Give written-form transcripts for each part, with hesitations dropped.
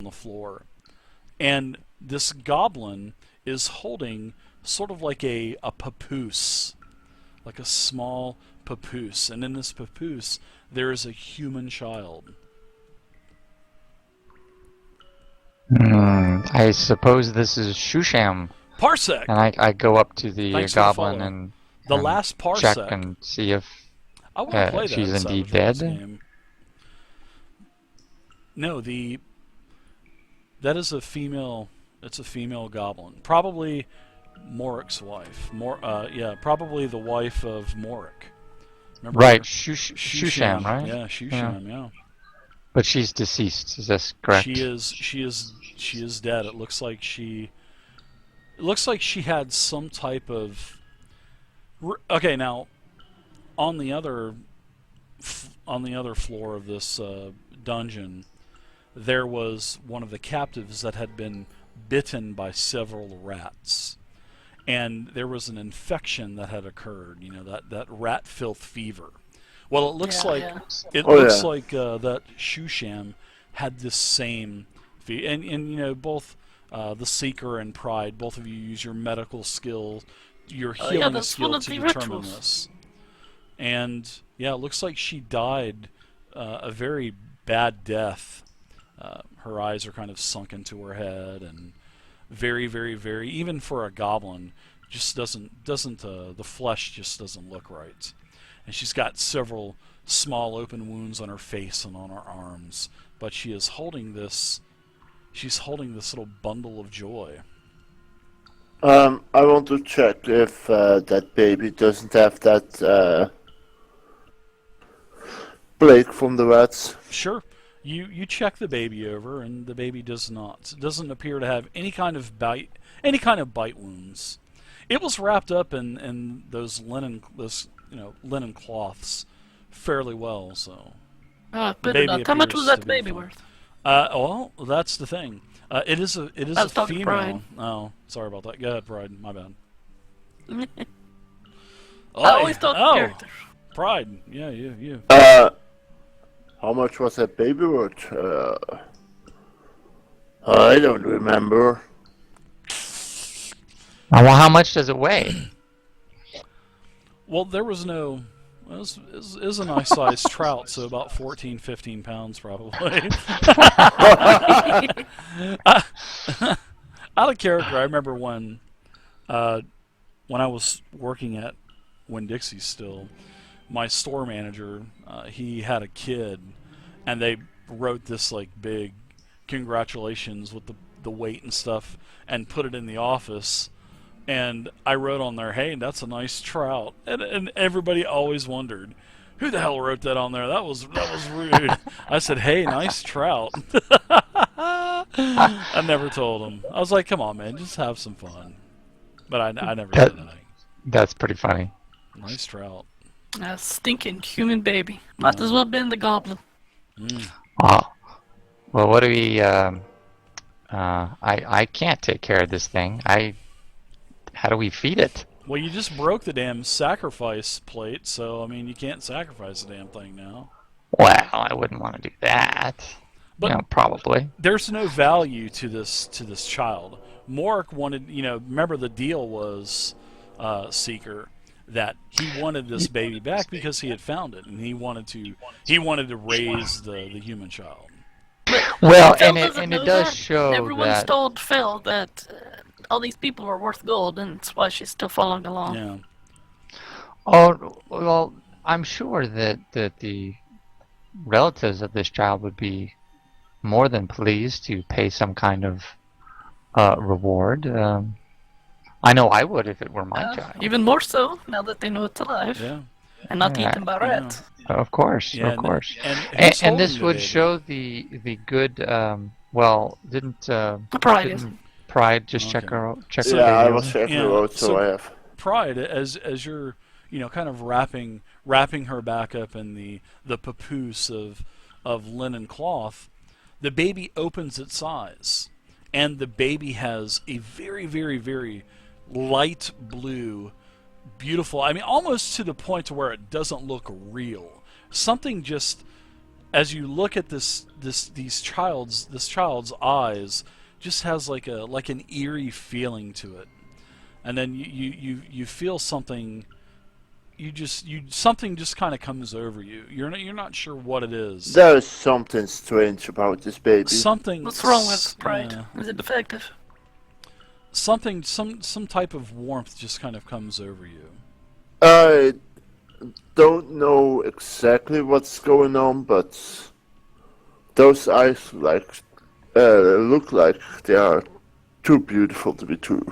on the floor, and this goblin is holding sort of like a papoose, like a small papoose, and in this papoose there is a human child. I suppose this is Shusham. Parsec! And I go up to the Thanks for the goblin follow. and, The and last check Parsec. and see if I want to play she's that indeed Savage Worlds dead. game. No, that is a female. It's a female goblin. Probably Morik's wife. Yeah, probably the wife of Morik. Remember Right, her? Shusham, right? Yeah, Yeah. Shusham. Yeah. But she's deceased. Is this She correct? is. She is dead. It looks like she. It looks like she had some type of. Okay, now on the other floor of this dungeon, there was one of the captives that had been bitten by several rats, and there was an infection that had occurred. You know, that rat filth fever. Well, it looks Yeah, like yeah. that Shusham had this same fever, and you know both the Seeker and Pride. Both of you use your medical skills, your Oh, yeah, healing that's skill one of to the determine rituals. this. And yeah, it looks like she died a very bad death. Her eyes are kind of sunk into her head, and very, very, very. Even for a goblin, just doesn't the flesh just doesn't look right. And she's got several small open wounds on her face and on her arms, but she is holding this. She's holding this little bundle of joy. I want to check if that baby doesn't have that plague from the rats. Sure. You check the baby over, and the baby does not. It doesn't appear to have any kind of bite wounds. It was wrapped up in those linen cloths fairly well. So the But baby how much appears was to that be baby fine. worth? Well, that's the thing. It is a I was talking to female. Pride. Oh, sorry about that. Go ahead, Pride. My bad. I always thought the characters. Pride. Yeah, you. How much was that baby worth? I don't remember. Well, how much does it weigh? Well, there was no. It was a nice sized trout, so about 14, 15 pounds probably. Out of character, I remember when I was working at Winn-Dixie still, my store manager, he had a kid, and they wrote this like big congratulations with the weight and stuff, and put it in the office. And I wrote on there, "Hey, that's a nice trout," and everybody always wondered, who the hell wrote that on there? That was rude. I said, "Hey, nice trout." I never told him. I was like, "Come on, man, just have some fun." But I never That, said anything. that's pretty funny. Nice trout. A stinking human baby. Might as well have been the goblin. Oh, well, what do we? I can't take care of this thing. How do we feed it? Well, you just broke the damn sacrifice plate, so I mean, you can't sacrifice the damn thing now. Well, I wouldn't want to do that. But Probably. there's no value to this child. Morik wanted, remember the deal was, Seeker, that he wanted this baby back because he had found it, and he wanted to raise the human child. Well, Phil and doesn't it know does that. show Everyone's that. told Phil that all these people are worth gold, and that's why she's still following along. Yeah. Oh, well, I'm sure that the relatives of this child would be more than pleased to pay some kind of reward. I know I would if it were my child. Even more so now that they know it's alive Yeah. and not Yeah. eaten by rats. Of course, Yeah, of course. And, who's And this holding the would baby? show the good. Well, didn't Pride is. Pride just check Okay. check So- the Yeah, I baby was over? checking Yeah, the road, so so- I have. Pride, as you're kind of wrapping her back up in the papoose of linen cloth, the baby opens its eyes, and the baby has a very, very, very light blue, beautiful, I mean almost to the point to where it doesn't look real. Something just as you look at this child's eyes just has like an eerie feeling to it, and then you feel something. Something just kind of comes over you. You're not sure what it is. There is something strange about this baby. Something. What's wrong with Pride? Yeah. Is it defective? Something. Some type of warmth just kind of comes over you. I don't know exactly what's going on, but those eyes look like they are too beautiful to be true.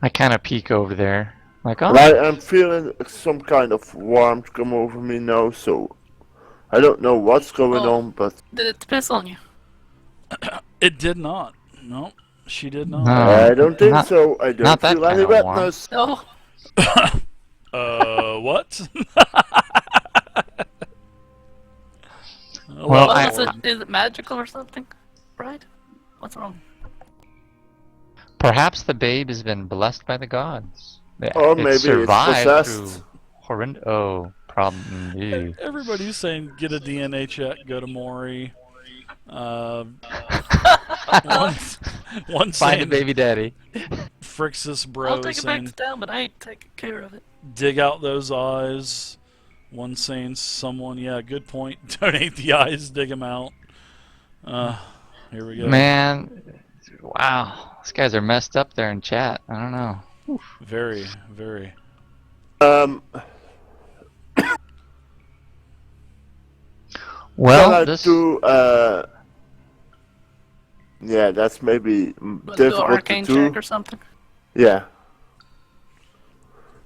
I kind of peek over there, like, oh, And I'm feeling some kind of warmth come over me now, so I don't know what's going Oh. on, but Did it piss on you? It did not. No, she did not. No. I don't think not- so. I don't not that feel any kind of warmth. wetness. No. What? Well, Oh, I- is it magical or something? Pride? What's wrong? Perhaps the babe has been blessed by the gods. Or It maybe it's survived possessed. through horrend. Oh, problem. Ew. Everybody's saying get a DNA check, go to Maury. One Find a saying baby daddy. Frixus I'll bro take it back saying to town, but I ain't taking care of it. dig out those eyes. One saying someone, yeah, good point. Donate the eyes, dig them out. Here we go. Man, wow, these guys are messed up there in chat. I don't know. Very, very. Well, Can I this do, yeah, that's maybe But do an difficult to arcane do. check or something. Yeah.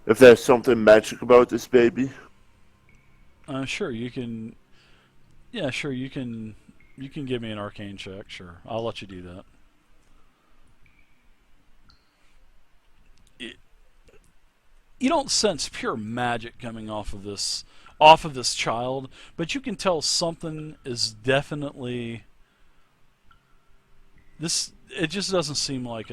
If there's something magic about this baby. Sure, you can. Yeah, sure, you can. You can give me an arcane check. Sure, I'll let you do that. You don't sense pure magic coming off of this child, but you can tell something is definitely this. It just doesn't seem like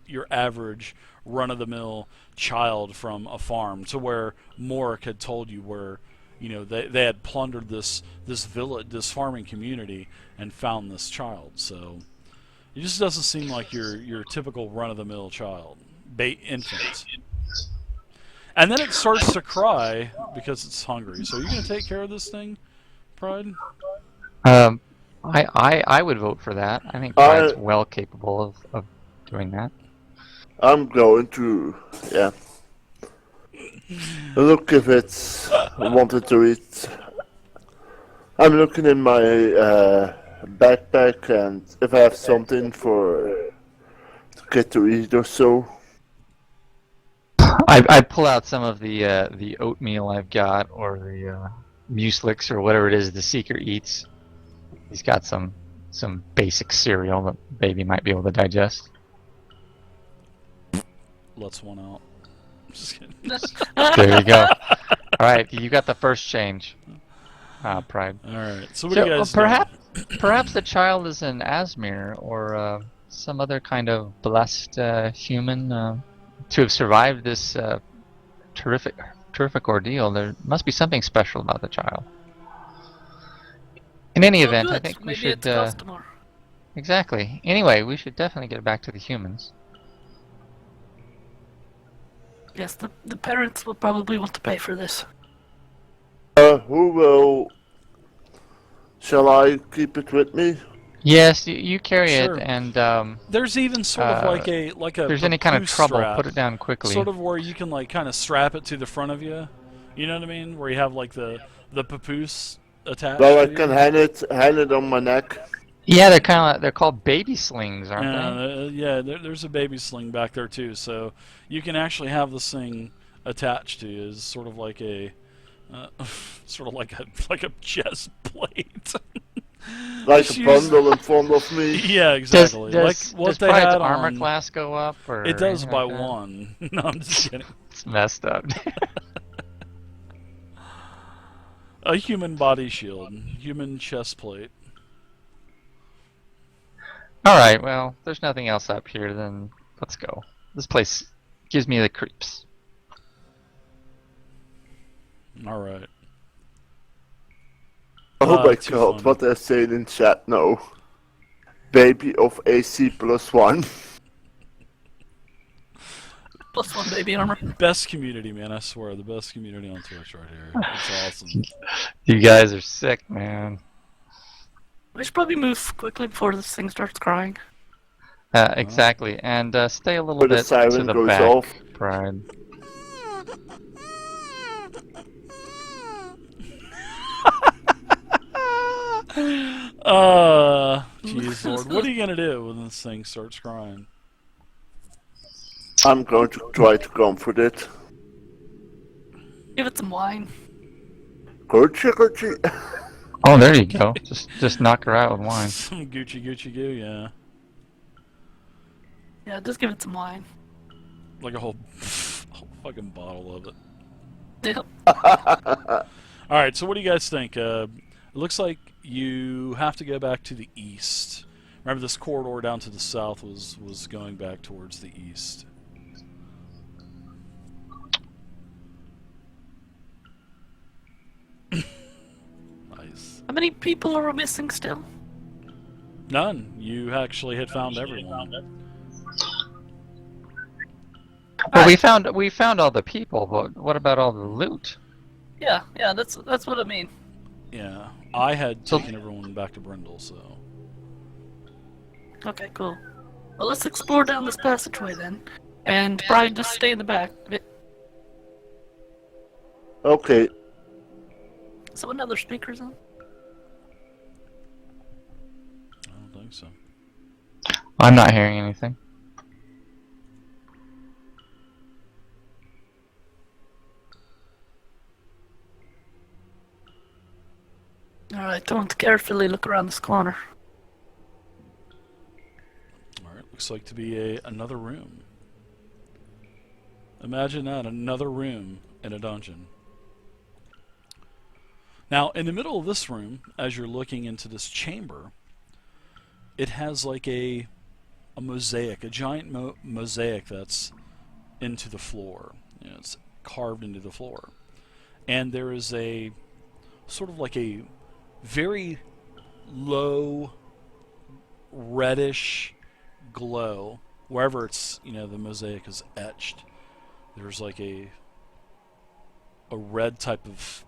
your average run-of-the-mill child from a farm, to where Morik had told you where, you know, they had plundered this village, this farming community, and found this child. So it just doesn't seem like your typical run-of-the-mill child, infant. And then it starts to cry because it's hungry. So are you going to take care of this thing, Pride? I would vote for that. I think Pride's well capable of doing that. I'm going to, yeah. Look if it's wanted to eat. I'm looking in my backpack, and if I have something for to get to eat or so. I pull out some of the oatmeal I've got, or the muslix, or whatever it is the seeker eats. He's got some basic cereal that baby might be able to digest. Let's one out. Just kidding. There you go. All right, you got the first change. Pride. All right. So what do you guys perhaps the child is an Asmir or some other kind of blessed human to have survived this terrific ordeal. There must be something special about the child. In any event, I think we Maybe should. it's a customer. Exactly. Anyway, we should definitely get back to the humans. Yes, the parents will probably want to pay for this. Who will? Shall I keep it with me? Yes, you carry Sure. it, and There's even sort of like a if there's any kind of papoose trouble, strap, put it down quickly. sort of where you can like kind of strap it to the front of you. You know what I mean? Where you have like the papoose attached. Well, I to can you. hand it on my neck. Yeah, they're called baby slings, aren't they? Yeah, there's a baby sling back there too, so you can actually have this thing attached to you as sort of like a, like a chest plate. Like Just a use- bundle in front of me. Yeah, exactly. Does like what does they Pride's had armor on. class go up? Or It does anything by like that? one. No, I'm just kidding. It's messed up. A human body shield, human chest plate. All right, well, there's nothing else up here, then let's go. This place gives me the creeps. All right. Oh my Too god, funny. what they're saying in chat now. Baby of AC +1. +1 baby armor. Best community, man. I swear, the best community on Twitch right here. It's awesome. You guys are sick, man. We should probably move quickly before this thing starts crying. Exactly, and stay a little Where the bit to siren the goes back, off. Pride. Jeez, Lord. What are you gonna do when this thing starts crying? I'm going to try to comfort it. Give it some wine. Gucci, Gucci. Oh, there you go. Just knock her out with wine. Some Gucci Gucci goo, yeah. Yeah, just give it some wine. Like a whole fucking bottle of it. Yep. Alright, so what do you guys think? It looks like you have to go back to the east. Remember, this corridor down to the south was going back towards the east. Nice. How many people are missing still? None. You actually had found everyone. Well, we found all the people, but what about all the loot? Yeah, that's what I mean. Yeah. I had So- taken everyone back to Brindle, so... Okay, cool. Well, let's explore down this passageway then. And Brian, just stay in the back. Okay, So another speaker's on? I don't think so. I'm not hearing anything. Alright, don't carefully look around this corner. Alright, looks like to be another room. Imagine that, another room in a dungeon. Now, in the middle of this room, as you're looking into this chamber, it has like a mosaic, a giant mosaic that's into the floor. You know, it's carved into the floor. And there is a sort of like a very low reddish glow wherever it's, you know, the mosaic is etched. There's like a red type of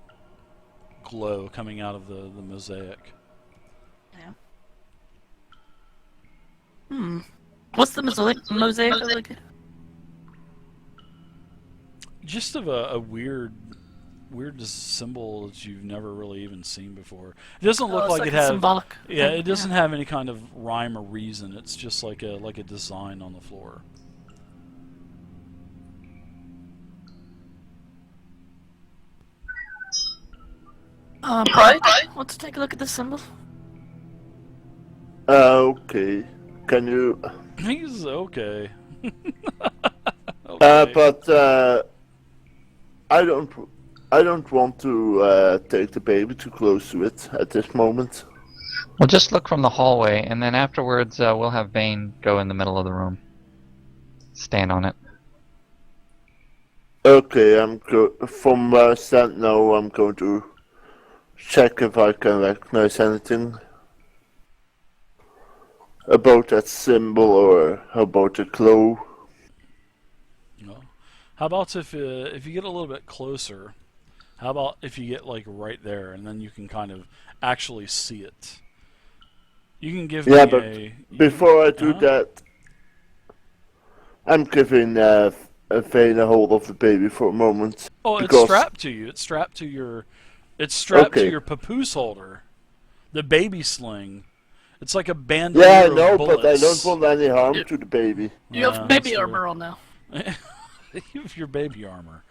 glow coming out of the mosaic. Yeah. What's the mosaic like? Just of a weird symbol that you've never really even seen before. It doesn't look it's like like it a has symbolic yeah, thing, it doesn't have any kind of rhyme or reason. It's just like a design on the floor. Brian, want to take a look at this symbol? okay. Can you... He's okay. Okay. but, I don't want to take the baby too close to it at this moment. Well, just look from the hallway, and then afterwards we'll have Bane go in the middle of the room. Stand on it. Okay, from where I stand now, I'm going to check if I can recognize anything about that symbol or about the glow. No. How about if you get a little bit closer? How about if you get like right there, and then you can kind of actually see it? You can give Yeah, me but a. before I do that, I'm giving Vane a hold of the baby for a moment. Oh, it's because- strapped to you. It's strapped to your. It's strapped to Okay. your papoose holder, the baby sling. It's like a Yeah, bandolier I of know, but I bullets. don't want any harm Yeah. to the baby. You have Yeah, baby that's true. armor on now. You have your baby armor.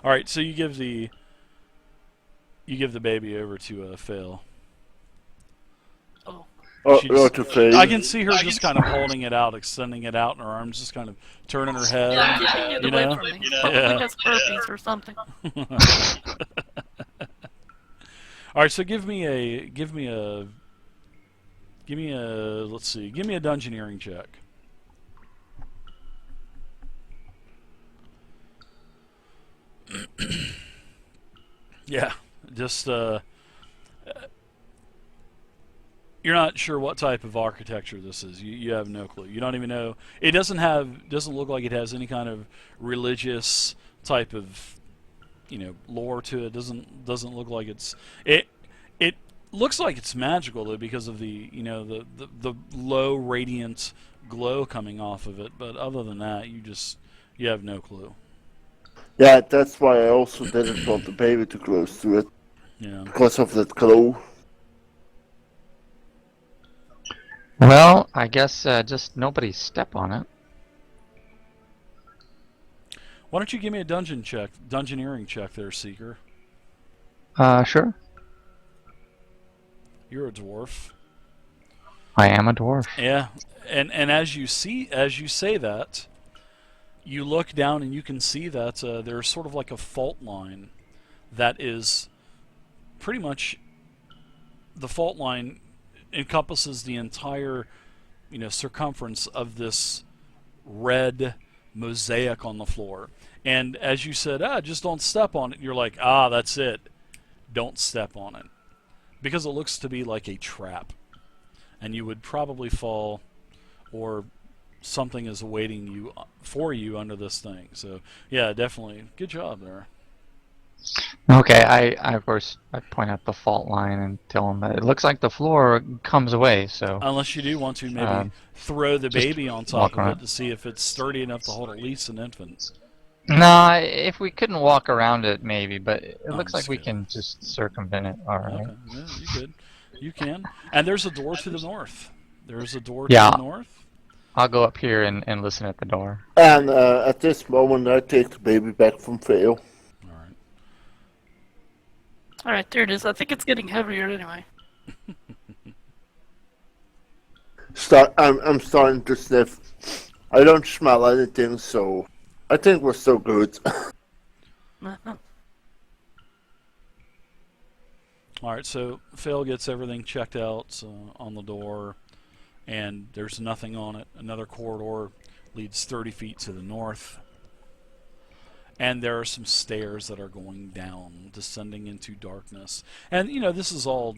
All right, so you give the baby over to Fail. Oh. Or She's- to Vane. I can see her just kind of holding it out, extending it out, and her arms just kind of turning her head. Yeah, keeping it you away know? from me. Yeah. Probably has herpes or something. All right, so give me a let's see, give me a dungeoneering check. Yeah, just you're not sure what type of architecture this is. You have no clue. You don't even know. It doesn't look like it has any kind of religious type of lore to it. Doesn't look like it looks like it's magical though because of the low radiant glow coming off of it. But other than that, you have no clue. Yeah, that's why I also didn't want the baby too close to it Yeah. because of that glow. Well, I guess just nobody step on it. Why don't you give me a dungeoneering check there, Seeker? Sure. You're a dwarf. I am a dwarf. Yeah, and as you say that, you look down and you can see that there's sort of like a fault line that is pretty much the fault line encompasses the entire circumference of this red mosaic on the floor. And as you said, just don't step on it. You're like, that's it. Don't step on it. Because it looks to be like a trap. And you would probably fall, or something is awaiting you under this thing. So, yeah, definitely. Good job there. Okay, I of course I point out the fault line and tell them that it looks like the floor comes away. So unless you do want to maybe throw the baby on top of it to see if it's sturdy enough to hold at least an infant. No, if we couldn't walk around it, maybe, but it looks like we can just circumvent it. All right. Okay, yeah, you could. You can. And there's a door to the north. There's a door to the north. I'll go up here and listen at the door. And at this moment, I take the baby back from Fail. Alright, there it is. I think it's getting heavier anyway. I'm starting to sniff. I don't smell anything, so I think we're still good. Alright, so Phil gets everything checked out on the door, and there's nothing on it. Another corridor leads 30 feet to the north. And there are some stairs that are going down, descending into darkness. And, this is all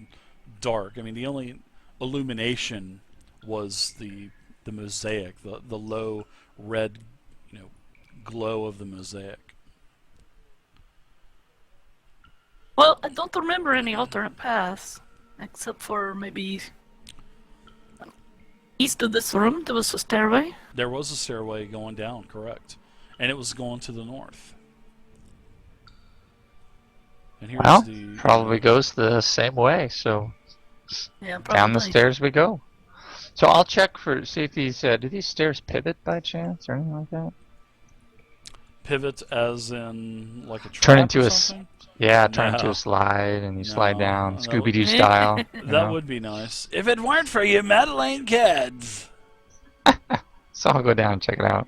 dark. I mean, the only illumination was the mosaic, the low red, glow of the mosaic. Well, I don't remember any alternate paths, except for maybe east of this room. There was a stairway. There was a stairway going down, correct. And it was going to the north. And here's probably goes the same way, so yeah, probably. Down the stairs we go. So I'll check see if do these stairs pivot by chance or anything like that? Pivot as in like a trap turn into or something? turn into a slide and you slide down, Scooby-Doo style. That would be nice. If it weren't for you Madeleine kids. So I'll go down and check it out.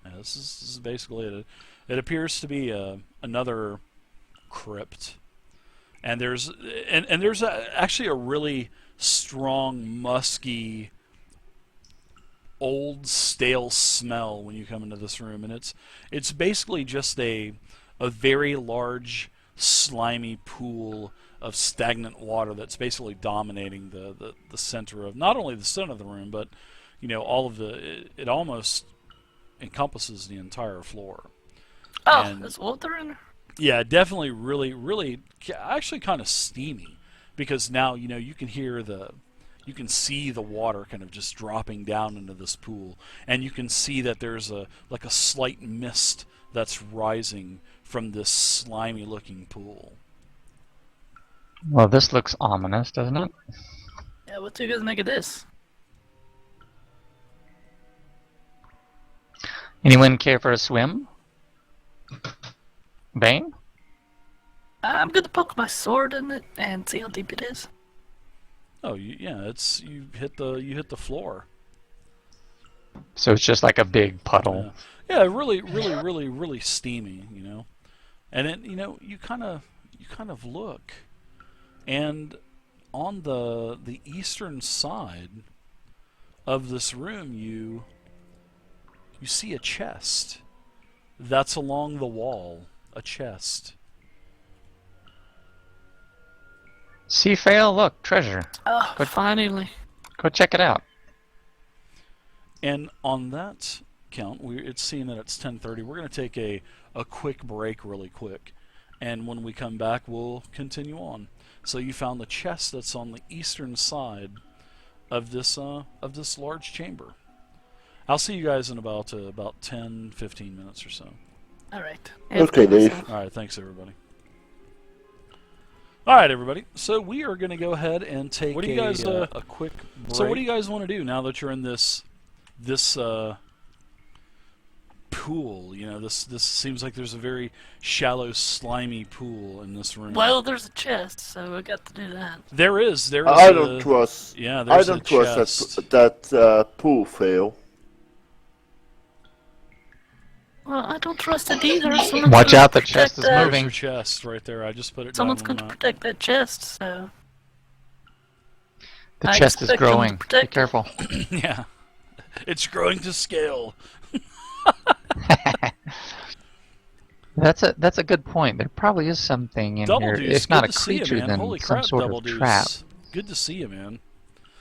Yeah, this is basically it. It appears to be another crypt, and there's actually a really strong, musky, old, stale smell when you come into this room, and it's basically just a very large, slimy pool of stagnant water that's basically dominating the center of not only the center of the room, but all of it almost encompasses the entire floor. Oh, and there's water in there? Yeah, definitely really actually kind of steamy, because now you can see the water kind of just dropping down into this pool, and you can see that there's a slight mist that's rising from this slimy looking pool. Well, this looks ominous, doesn't it? Yeah, what do you guys make of this? Anyone care for a swim? Bane? I'm gonna poke my sword in it and see how deep it is. Oh, yeah, you hit the floor. So it's just like a big puddle. Yeah, really steamy, And then you kind of look, and on the eastern side of this room you see a chest that's along the wall, a chest. See, fail. Look, treasure. Oh, Good. finally. Go check it out. And on that count, it's seeing that it's 10:30. We're going to take a quick break really quick. And when we come back, we'll continue on. So you found the chest that's on the eastern side of this large chamber. I'll see you guys in about 10, 15 minutes or so. All right. Okay, Dave. All right, thanks everybody. All right, everybody. So we are going to go ahead and take a quick break. So what do you guys want to do now that you're in this pool? You know, this seems like there's a very shallow, slimy pool in this room. Well, there's a chest, so we got to do that. There is. I don't trust. Yeah, I there's don't a trust chest. that pool fail. Well, I don't trust it either. Watch out, the chest is that. moving. There's your chest right there. I just put it Someone's down going on to the map. protect that chest, so... The I chest is expect them to growing. Be protect it. careful. Yeah, it's growing to scale. That's a good point. There probably is something in Double here. Deuce, If not good a to see you, creature, man. then Holy some crap, sort Double of Deuce. trap. Good to see you, man.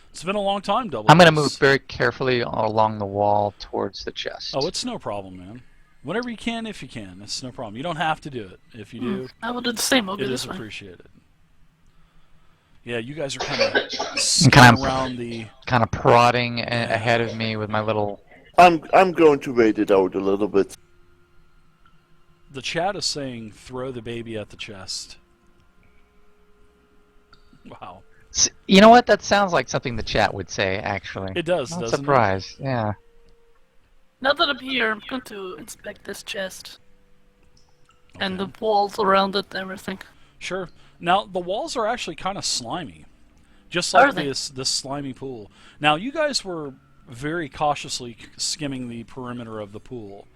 It's been a long time, Double I'm gonna Deuce. move very carefully along the wall towards the chest. Oh, it's no problem, man. Whenever you can, if you can. It's no problem. You don't have to do it. If you do, I will do the same. I'll it go is this way. appreciated. Yeah, you guys are kind of kind skimming of around the... kind of prodding ahead of me with my little. I'm going to wait it out a little bit. The chat is saying, throw the baby at the chest. Wow. You know what? That sounds like something the chat would say. Actually, It does, Not doesn't surprised. Yeah. Now that I'm here, I'm going to inspect this chest. it? And the Okay. walls around it and everything. Sure. Now, the walls are actually kind of slimy. Just Are like they? this slimy pool. Now, you guys were very cautiously skimming the perimeter of the pool.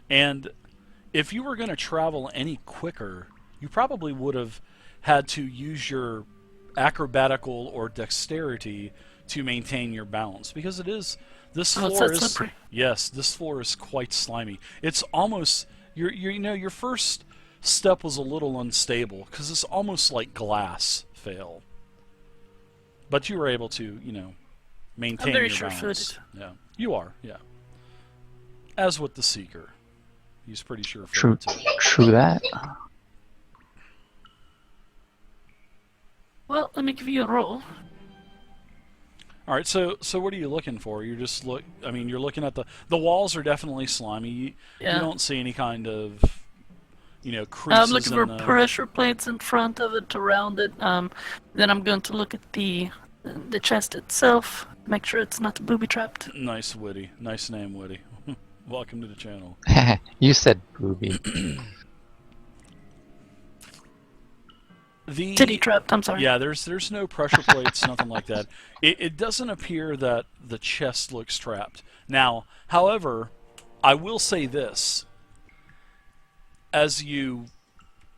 And if you were going to travel any quicker, you probably would have had to use your acrobatical or dexterity to maintain your balance. Because it is... This Oh, it's floor that is... slippery. Yes, this floor is quite slimy. It's almost... your first step was a little unstable because it's almost like glass fail. But you were able to, maintain I'm very your sure-footed. balance. Yeah, you are. Yeah. As with the Seeker, he's pretty sure. True. Too. True that. Well, let me give you a roll. All right. So what are you looking for? You're just you're looking at the walls are definitely slimy. You Yeah. don't see any kind of, creases I'm looking for in the... pressure plates in front of it, around it. Then I'm going to look at the chest itself, make sure it's not booby trapped. Nice witty. Nice name, Witty. Welcome to the channel. You said booby. Titty trapped. I'm sorry. Yeah, there's no pressure plates, nothing like that. It doesn't appear that the chest looks trapped. Now, however, I will say this.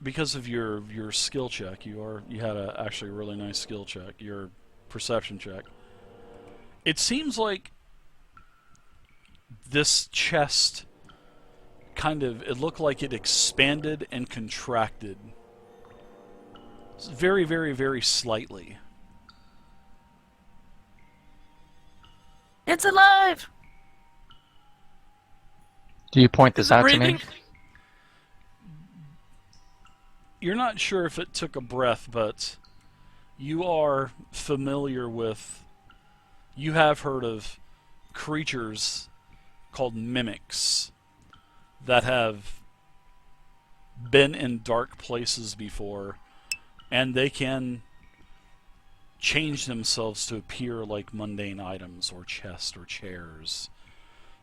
Because of your skill check, you had actually a really nice skill check, your perception check. It seems like this chest it looked like it expanded and contracted. Very, very, very slightly. It's alive! Do you point Is this it out to breathing? me? You're not sure if it took a breath, but you are familiar with... You have heard of creatures called mimics that have been in dark places before, and they can change themselves to appear like mundane items or chests or chairs.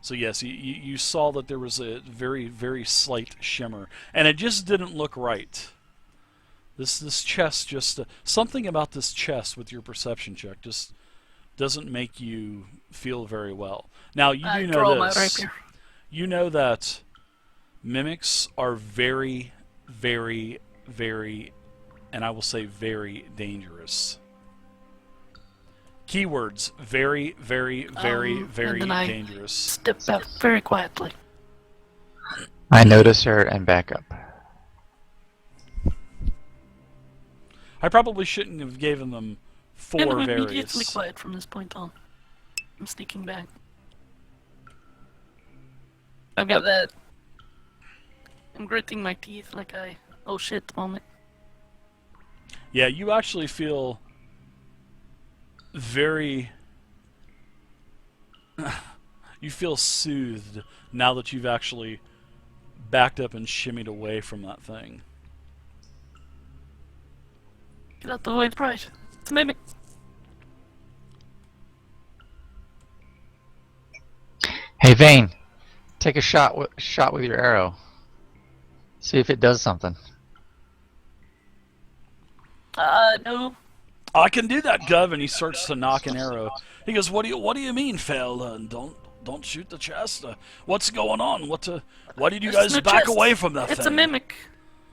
So yes, you saw that there was a very, very slight shimmer, and it just didn't look right. This chest just... something about this chest with your perception check just doesn't make you feel very well. Now, you I do draw know my this. rapier. You know that mimics are very, very, very, and I will say very dangerous. Keywords: very, very, very, very and then I dangerous. Step back very quietly. I notice her and back up. I probably shouldn't have given them four And I'm various. immediately quiet from this point on. I'm sneaking back. I've got that. I'm gritting my teeth like I oh shit moment. Yeah, you actually feel very. You feel soothed now that you've actually backed up and shimmied away from that thing. Get out the way, pride. It's a mimic. Hey, Vane, take a shot with your arrow. See if it does something. No. I can do that, Gov, and he starts to knock an arrow. He goes, "What do you mean, Fel? Don't shoot the chest. What's going on? Why did you There's guys no back chest. away from that It's thing?" a mimic.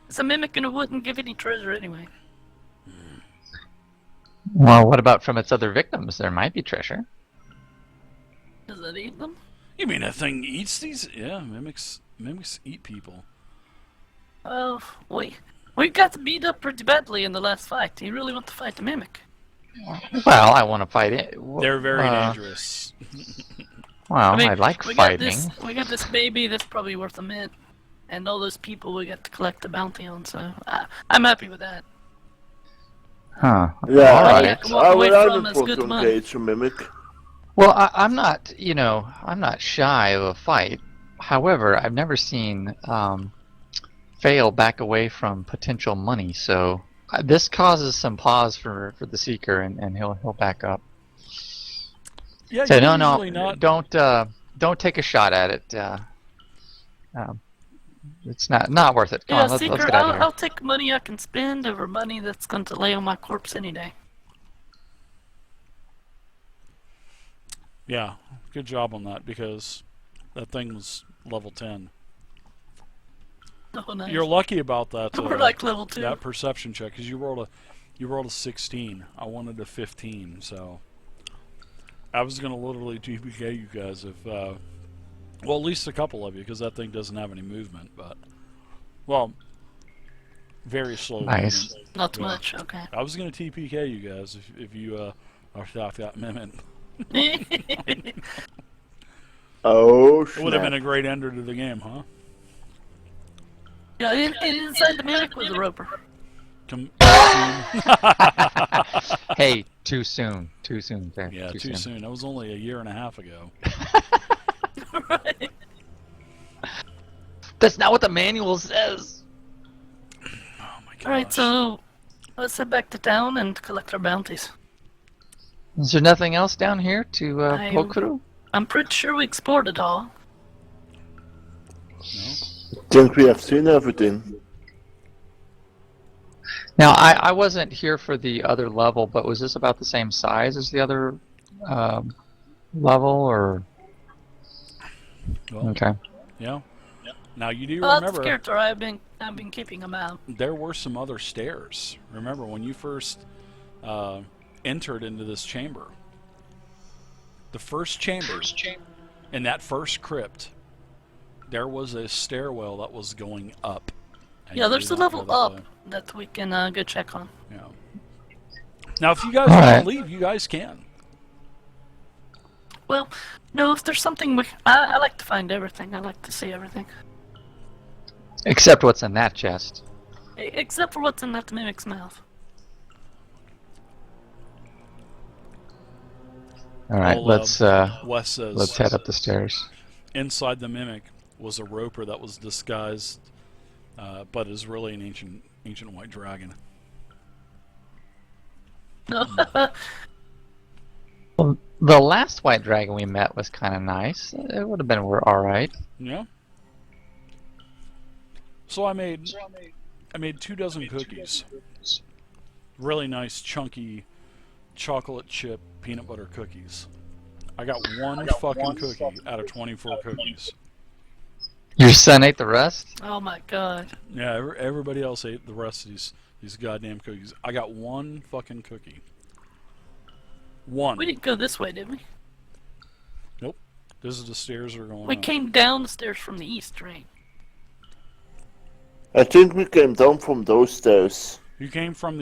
It's a mimic and it wouldn't give any treasure anyway. Well, what about from its other victims? There might be treasure. Does it eat them? You mean that thing eats these? Yeah, mimics eat people. Well, we got beat up pretty badly in the last fight. Do you really want to fight the mimic? Well, I want to fight it. They're very dangerous. Well, I mean, I like we fighting. we got this baby that's probably worth a mint, and all those people we got to collect the bounty on. So I'm happy with that. Huh. Yeah, All Money I right. can walk away I from would is want good to money. engage a mimic. Well, I'm not, I'm not shy of a fight. However, I've never seen Fail back away from potential money, so this causes some pause for the seeker, and he'll back up. Yeah, Say, no, usually not. don't take a shot at it. It's not worth it. Come Yeah, on, let's Seeker, get out of here. I'll take money I can spend over money that's going to lay on my corpse any day. Yeah, good job on that because that thing was level 10. Oh, nice. You're lucky about that. We're like level 2. That perception check because you rolled a 16. I wanted a 15, so I was gonna literally TPK you guys if well, at least a couple of you because that thing doesn't have any movement, but well, very slow. Nice. Movement. Not Yeah. much, okay. I was gonna TPK you guys if you are shot that mimic. Oh, It would have been snap. a great ender to the game, huh? Yeah, inside the mimic was a roper. Come Hey, too soon. Too soon. There. Yeah, too soon. That was only a year and a half ago. Right. That's not what the manual says. Oh my gosh. Alright, so let's head back to town and collect our bounties. Is there nothing else down here to poke through? I'm pretty sure we explored it all. No? Think we have seen everything. Now, I wasn't here for the other level, but was this about the same size as the other level, or? Well, Okay. yeah. Now you do Well, that's the remember character I've been keeping them out. there were some other stairs. Remember when you first entered into this chamber? The first chamber in that first crypt, there was a stairwell that was going up. And Yeah, you there's do a not go level that up way. that we can go check on. Yeah. Now, if you guys All want right. to leave, you guys can. Well, no, if there's something I like to find everything. I like to see everything. Except what's in that chest. Except for what's in that mimic's mouth. All right, Well, let's Wes says head up the stairs. inside the mimic was a roper that was disguised, but is really an ancient white dragon. No. Well, the last white dragon we met was kind of nice. It would have been all right. Yeah. So I made 24 cookies. Really nice, chunky, chocolate chip peanut butter cookies. I got one fucking cookie out of 24 cookies. Your son ate the rest? Oh my god. Yeah, everybody else ate the rest of these goddamn cookies. I got one fucking cookie. One. We didn't go this way, did we? Nope. This is the stairs that are going We up. came down the stairs from the east, right? I think we came down from those stairs. You came from